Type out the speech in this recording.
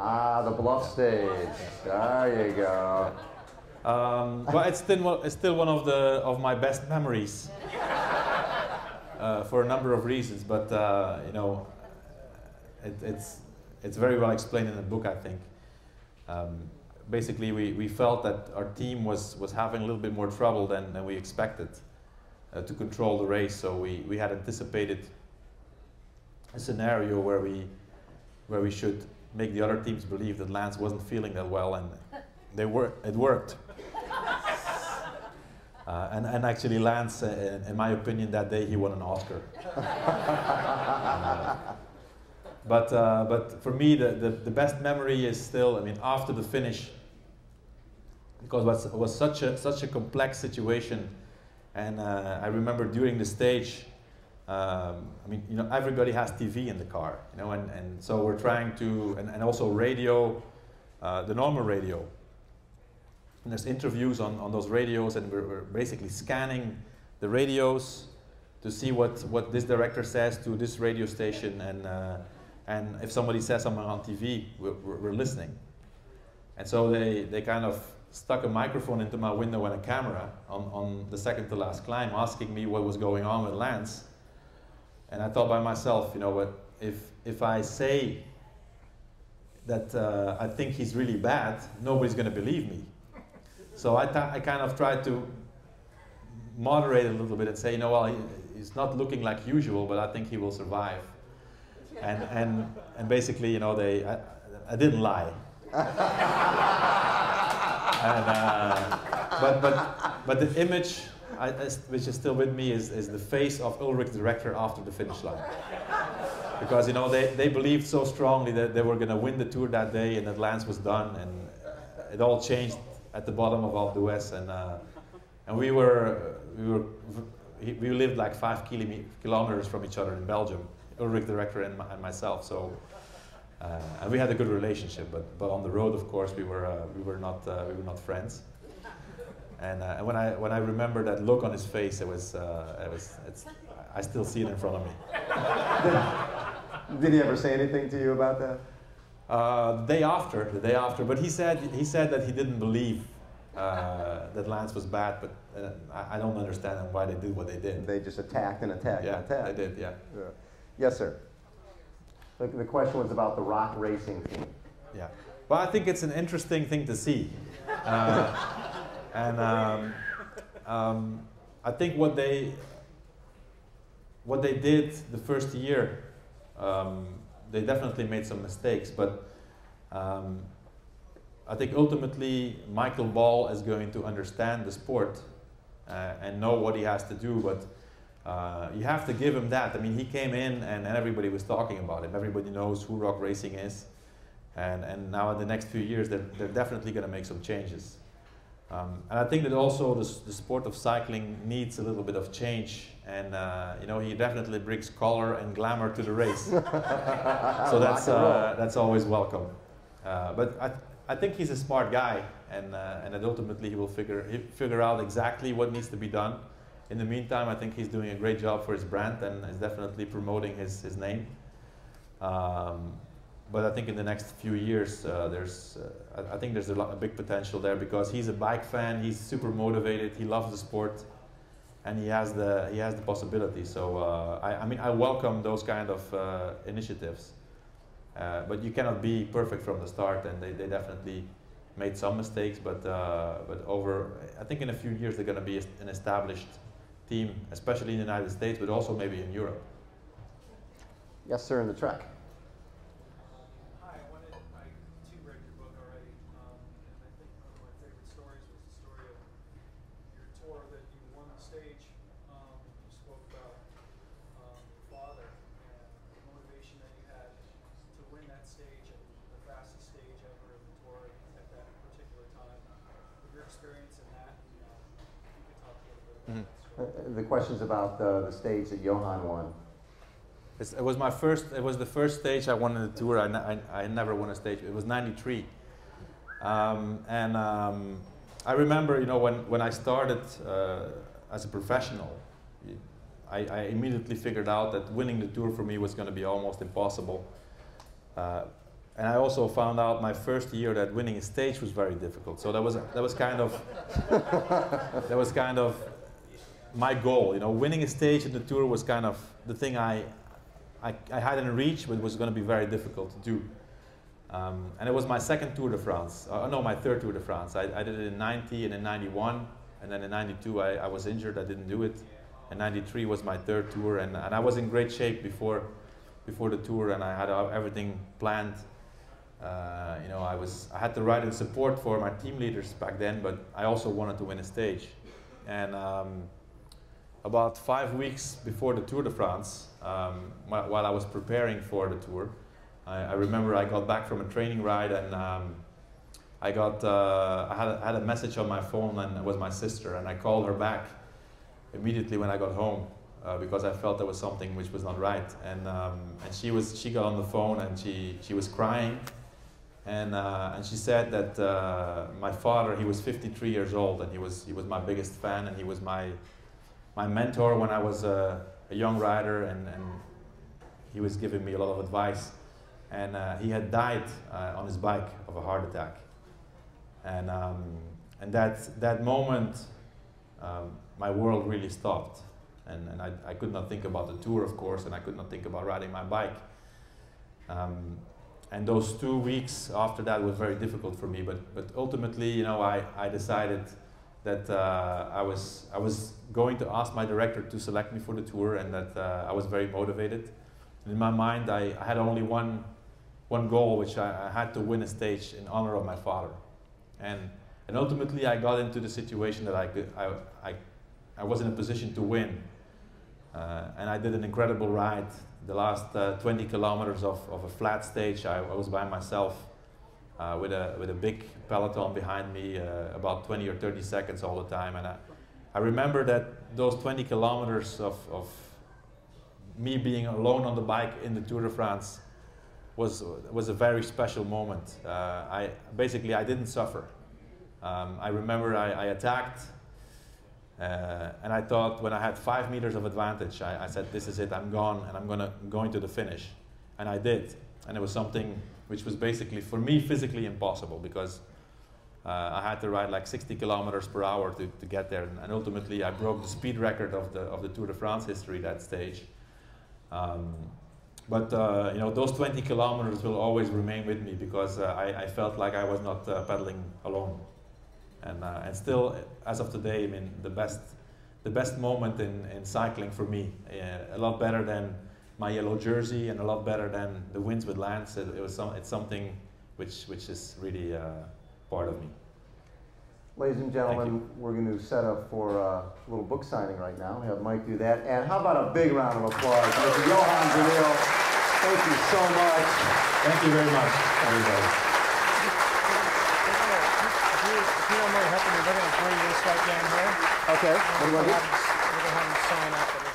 Ah, the bluff stage. There you go. Well, it's still one of my best memories for a number of reasons. But you know, it's very well explained in the book, I think. Basically, we felt that our team was having a little bit more trouble than we expected to control the race. So we had anticipated a scenario where we should make the other teams believe that Lance wasn't feeling that well, and it worked. And actually, Lance, in my opinion, that day he won an Oscar. But for me, the best memory is still, I mean, after the finish, because it was such a complex situation, and I remember during the stage, I mean, you know, everybody has TV in the car, you know, and so we're trying to, and also radio, the normal radio. And there's interviews on those radios, and we're basically scanning the radios to see what this director says to this radio station, and if somebody says something on TV, we're listening. And so they kind of stuck a microphone into my window and a camera on the second to last climb, asking me what was going on with Lance. And I thought by myself, you know what, if I say that I think he's really bad, nobody's going to believe me. So I kind of tried to moderate a little bit and say, you know, well, he's not looking like usual, but I think he will survive. And basically, you know, I didn't lie. But the image which is still with me is the face of Ulrich, the director, after the finish line. Because, you know, they believed so strongly that they were going to win the Tour that day, and that Lance was done, and it all changed at the bottom of Alpe d'Huez, and we lived like 5 kilometers from each other in Belgium, Ulrich, the director, and myself. So, and we had a good relationship, but on the road, of course, we were not friends. And when I remember that look on his face, I still see it in front of me. Did he ever say anything to you about that? The day after, but he said that he didn't believe that Lance was bad, but I don't understand why they did what they did. They just attacked and attacked and attacked. They did, yeah. Yes, sir. The question was about the rock racing team. Yeah. Well, I think it's an interesting thing to see. And I think what they did the first year, they definitely made some mistakes, but I think ultimately Michael Ball is going to understand the sport and know what he has to do, but you have to give him that. I mean, he came in and everybody was talking about him. Everybody knows who rock racing is, and now in the next few years they're definitely going to make some changes. And I think that also the sport of cycling needs a little bit of change, and you know, he definitely brings color and glamour to the race. So that's always welcome. But I think he's a smart guy, and that ultimately he will figure out exactly what needs to be done. In the meantime, I think he's doing a great job for his brand and is definitely promoting his name. But I think in the next few years, I think there's a big potential there, because he's a bike fan, he's super motivated, he loves the sport, and he has the possibility. So I mean, I welcome those kind of initiatives. But you cannot be perfect from the start, and they definitely made some mistakes. But I think in a few years they're going to be an established team, especially in the United States, but also maybe in Europe. Yes, sir, in the track. The question's about the stage that Johan won. It was the first stage I won in the Tour. I never won a stage. It was '93, and I remember, you know, when I started as a professional, I immediately figured out that winning the Tour for me was going to be almost impossible. And I also found out my first year that winning a stage was very difficult. So that was kind of that was kind of my goal. You know, winning a stage in the tour was kind of the thing I had in reach, but it was going to be very difficult to do. And it was my second Tour de France. No, my third Tour de France. I did it in '90 and in '91, and then in '92 I was injured. I didn't do it. And '93 was my third tour, and I was in great shape before the tour, and I had everything planned. You know, I had to ride in support for my team leaders back then, but I also wanted to win a stage. And about 5 weeks before the Tour de France, while I was preparing for the tour, I remember I got back from a training ride, and I had a message on my phone, and it was my sister, and I called her back immediately when I got home because I felt there was something which was not right. And she got on the phone, and she was crying, and she said that my father, he was 53 years old, and he was my biggest fan, and he was my mentor when I was a young rider, and he was giving me a lot of advice. And he had died on his bike of a heart attack. And that moment, my world really stopped. And I could not think about the tour, of course, and I could not think about riding my bike. And those 2 weeks after that were very difficult for me. But ultimately, you know, I decided that I was going to ask my director to select me for the tour, and that I was very motivated. And in my mind, I had only one goal, which I had to win a stage in honor of my father. And ultimately, I got into the situation that I was in a position to win. And I did an incredible ride. The last 20 kilometers of a flat stage, I was by myself with a big peloton behind me, about 20 or 30 seconds all the time. And I remember that those 20 kilometers of me being alone on the bike in the Tour de France was a very special moment. I didn't suffer. I remember I attacked, and I thought when I had 5 meters of advantage, I said, this is it, I'm gone, and I'm going to the finish. And I did. And it was something which was basically, for me, physically impossible, because I had to ride like 60 kilometers per hour to get there. And ultimately, I broke the speed record of the Tour de France history that stage. But you know, those 20 kilometers will always remain with me, because I felt like I was not pedaling alone. And still, as of today, I mean, the best moment in cycling for me, a lot better than my yellow jersey, and a lot better than the wins with Lance. It's something which is really part of me. Ladies and gentlemen, we're going to set up for a little book signing right now. We have Mike do that. And how about a big round of applause for Johan Bruyneel. Thank you so much. Thank you very much, everybody. If you don't mind helping me, we're going to bring this right down here. Okay. What do you want to do? We're going to have him sign up.